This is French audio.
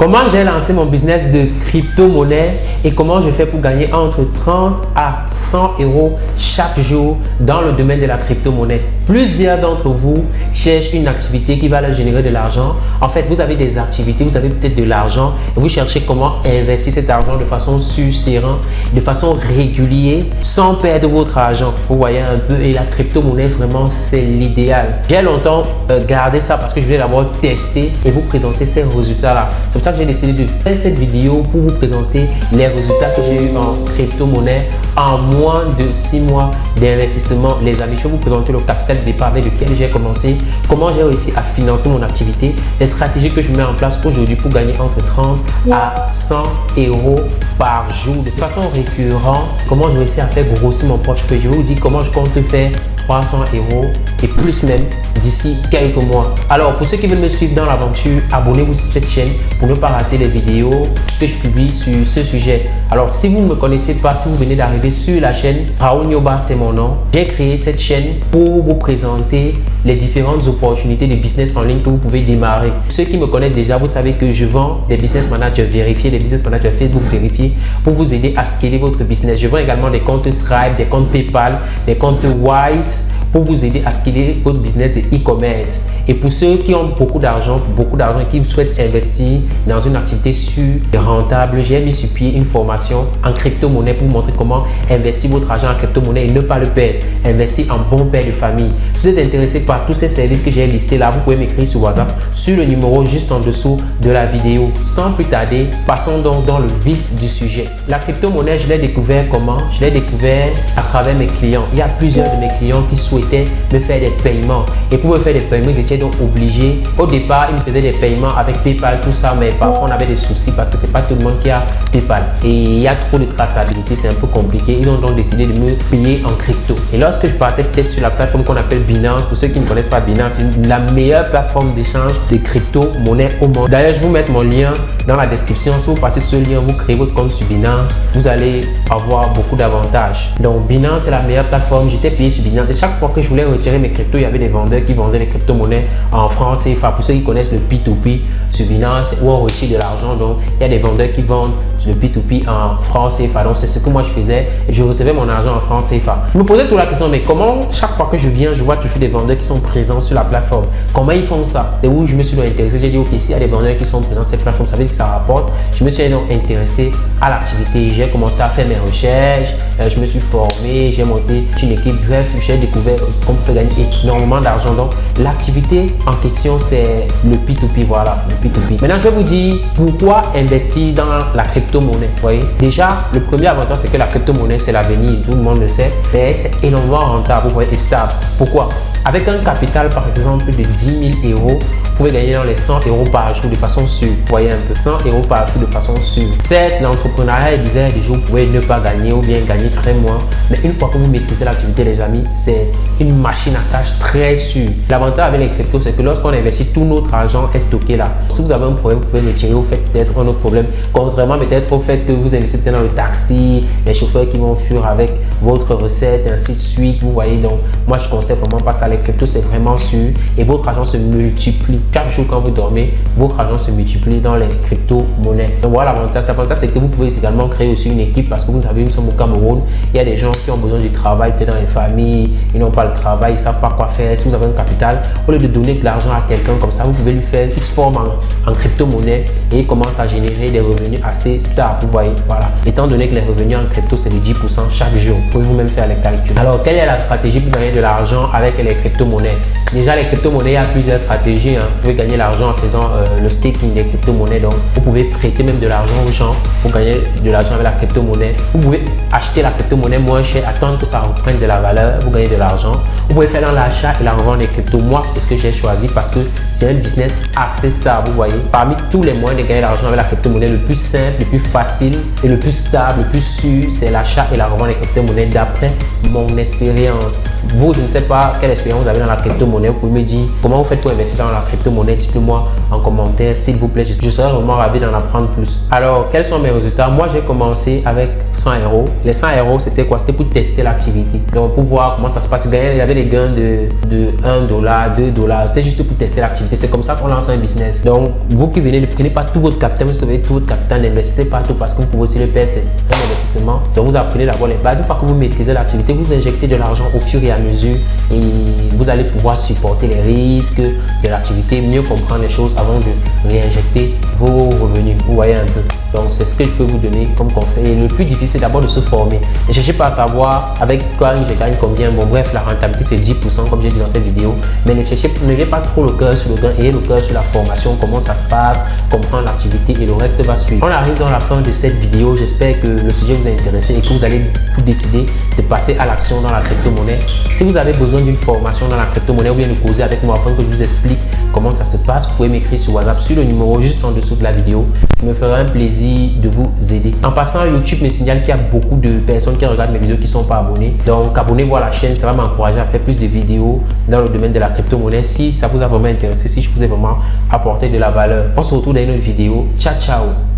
Comment j'ai lancé mon business de crypto-monnaie et comment je fais pour gagner entre 30 à 100 euros chaque jour dans le domaine de la crypto-monnaie. Plusieurs d'entre vous cherchent une activité qui va leur générer de l'argent. En fait, vous avez des activités, vous avez peut-être de l'argent et vous cherchez comment investir cet argent de façon sereine, de façon régulière, sans perdre votre argent. Vous voyez un peu, et la crypto-monnaie, vraiment, c'est l'idéal. J'ai longtemps gardé ça parce que je voulais d'abord tester et vous présenter ces résultats-là. C'est pour ça que j'ai décidé de faire cette vidéo pour vous présenter les résultats que j'ai eu en crypto-monnaie en moins de 6 mois d'investissement. Les amis, je vais vous présenter le capital de départ avec lequel j'ai commencé, comment j'ai réussi à financer mon activité, les stratégies que je mets en place aujourd'hui pour gagner entre 30 à 100 euros par jour de façon récurrente, comment j'ai réussi à faire grossir mon portefeuille. Je vais vous dire comment je compte faire 300 euros et plus même d'ici quelques mois. Alors pour ceux qui veulent me suivre dans l'aventure, abonnez-vous sur cette chaîne pour ne pas rater les vidéos que je publie sur ce sujet. Alors si vous ne me connaissez pas, si vous venez d'arriver sur la chaîne, Raoul Nyoba c'est mon nom. J'ai créé cette chaîne pour vous présenter les différentes opportunités de business en ligne que vous pouvez démarrer. Ceux qui me connaissent déjà, vous savez que je vends des business managers vérifiés, des business managers Facebook vérifiés pour vous aider à scaler votre business. Je vends également des comptes Stripe, des comptes PayPal, des comptes Wise pour vous aider à scaler votre business de e-commerce. Et pour ceux qui ont beaucoup d'argent et qui souhaitent investir dans une activité sûre et rentable, j'ai mis sur pied une formation en crypto-monnaie pour vous montrer comment investir votre argent en crypto-monnaie et ne pas le perdre. Investir en bon père de famille. Si vous êtes intéressé par tous ces services que j'ai listés là, vous pouvez m'écrire sur WhatsApp sur le numéro juste en dessous de la vidéo. Sans plus tarder, passons donc dans le vif du sujet. La crypto-monnaie, je l'ai découvert comment? Je l'ai découvert à travers mes clients. Il y a plusieurs de mes clients qui souhaitaient me faire des paiements. Et pour me faire des paiements, ils étaient donc obligés. Au départ, ils me faisaient des paiements avec PayPal, tout ça, mais parfois on avait des soucis parce que c'est pas tout le monde qui a PayPal. Et il y a trop de traçabilité, c'est un peu compliqué. Ils ont donc décidé de me payer en crypto. Et lorsque je partais peut-être sur la plateforme qu'on appelle Binance, pour ceux qui ne connaissent pas Binance, c'est la meilleure plateforme d'échange de crypto-monnaie au monde. D'ailleurs, je vais vous mettre mon lien dans la description. Si vous passez ce lien, vous créez votre compte sur Binance, vous allez avoir beaucoup d'avantages. Donc Binance est la meilleure plateforme. J'étais payé sur Binance et chaque fois que je voulais retirer mes cryptos, il y avait des vendeurs qui vendaient les crypto-monnaies en France CFA. Pour ceux qui connaissent le P2P sur Binance, où on retire de l'argent, donc il y a des vendeurs qui vendent le P2P en France CFA. Donc c'est ce que moi je faisais et je recevais mon argent en France CFA. Je me posais toujours la question, mais comment chaque fois que je viens, je vois toujours des vendeurs qui sont présents sur la plateforme? Comment ils font ça? C'est où je me suis donc intéressé. J'ai dit, ok, s'il y a des vendeurs qui sont présents sur cette plateforme, ça veut dire que ça rapporte. Je me suis donc intéressé à l'activité. J'ai commencé à faire mes recherches, je me suis formé, j'ai monté une équipe. Bref, j'ai découvert qu'on peut gagner énormément d'argent. Donc l'activité en question, c'est le P2P. Voilà, le P2P. Maintenant, je vais vous dire pourquoi investir dans la crypto-monnaie. Vous voyez, déjà, le premier avantage, c'est que la crypto-monnaie, c'est l'avenir. Tout le monde le sait, mais c'est énormément rentable, vous voyez, et stable. Pourquoi? Avec un capital, par exemple, de 10 000 euros, vous pouvez gagner dans les 100 euros par jour de façon sûre. Vous voyez un peu, 100 euros par jour de façon sûre. Certes, l'entrepreneuriat est bizarre, des jours vous pouvez ne pas gagner ou bien gagner très moins. Mais une fois que vous maîtrisez l'activité, les amis, c'est une machine à cash très sûre. L'avantage avec les cryptos, c'est que lorsqu'on investit, tout notre argent est stocké là. Si vous avez un problème, vous pouvez retirer, vous faites peut-être un autre problème. Contrairement peut-être au fait que vous investissez dans le taxi, les chauffeurs qui vont fuir avec votre recette, et ainsi de suite. Vous voyez, donc moi je conseille vraiment pas ça. Les cryptos, c'est vraiment sûr et votre argent se multiplie. Chaque jour quand vous dormez, votre argent se multiplie dans les crypto-monnaies. Donc voilà l'avantage. L'avantage, c'est que vous pouvez également créer aussi une équipe parce que vous avez une somme au Cameroun. Il y a des gens qui ont besoin du travail, peut-être dans les familles, ils n'ont pas le travail, ils ne savent pas quoi faire. Si vous avez un capital, au lieu de donner de l'argent à quelqu'un comme ça, vous pouvez lui faire une petite forme en crypto-monnaie et il commence à générer des revenus assez stables. Vous voyez, voilà. Étant donné que les revenus en crypto, c'est de 10% chaque jour, vous pouvez vous-même faire les calculs. Alors, quelle est la stratégie pour gagner de l'argent avec les crypto-monnaies? Déjà, les crypto-monnaies, il y a plusieurs stratégies. Vous pouvez gagner l'argent en faisant le staking des crypto-monnaies. Donc, vous pouvez prêter même de l'argent aux gens pour gagner de l'argent avec la crypto-monnaie. Vous pouvez acheter la crypto-monnaie moins cher, attendre que ça reprenne de la valeur, vous gagnez de l'argent. Vous pouvez faire dans l'achat et la revente des cryptos. Moi, c'est ce que j'ai choisi parce que c'est un business assez stable. Vous voyez, parmi tous les moyens de gagner de l'argent avec la crypto-monnaie, le plus simple, le plus facile et le plus stable, le plus sûr, c'est l'achat et la revente des crypto-monnaies d'après mon expérience. Vous, je ne sais pas quelle expérience vous avez dans la crypto-monnaie. crypto-monnaie. Vous pouvez me dire comment vous faites pour investir dans la crypto-monnaie. Dites-le moi en commentaire, s'il vous plaît. Je serais vraiment ravi d'en apprendre plus. Alors, quels sont mes résultats? Moi, j'ai commencé avec 100 euros. Les 100 euros, c'était quoi? C'était pour tester l'activité. Donc, pour voir comment ça se passe. Il y avait des gains de 1 $, 2 $. C'était juste pour tester l'activité. C'est comme ça qu'on lance un business. Donc, vous qui venez, ne prenez pas tout votre capital. Vous savez, tout votre capital, n'investissez pas tout parce que vous pouvez aussi le perdre. C'est un investissement. Donc, vous apprenez d'abord les bases. Une fois que vous maîtrisez l'activité, vous injectez de l'argent au fur et à mesure et vous allez pouvoir supporter les risques de l'activité, mieux comprendre les choses avant de réinjecter vos revenus. Vous voyez un peu. Donc, c'est ce que je peux vous donner comme conseil. Et le plus difficile, c'est d'abord de se former. Ne cherchez pas à savoir avec quoi je gagne combien. Bon, bref, la rentabilité, c'est 10%, comme j'ai dit dans cette vidéo. Mais n'ayez pas trop le cœur sur le gain, ayez le cœur sur la formation, comment ça se passe, comprendre l'activité et le reste va suivre. On arrive dans la fin de cette vidéo. J'espère que le sujet vous a intéressé et que vous allez vous décider de passer à l'action dans la crypto-monnaie. Si vous avez besoin d'une formation dans la crypto-monnaie ou bien de causer avec moi afin que je vous explique comment ça se passe, vous pouvez m'écrire sur WhatsApp sur le numéro juste en dessous de la vidéo. Je me ferai un plaisir de vous aider. En passant, YouTube me signale qu'il y a beaucoup de personnes qui regardent mes vidéos qui ne sont pas abonnées. Donc, abonnez-vous à la chaîne, ça va m'encourager à faire plus de vidéos dans le domaine de la crypto-monnaie. Si ça vous a vraiment intéressé, si je vous ai vraiment apporté de la valeur. On se retrouve dans une autre vidéo. Ciao, ciao!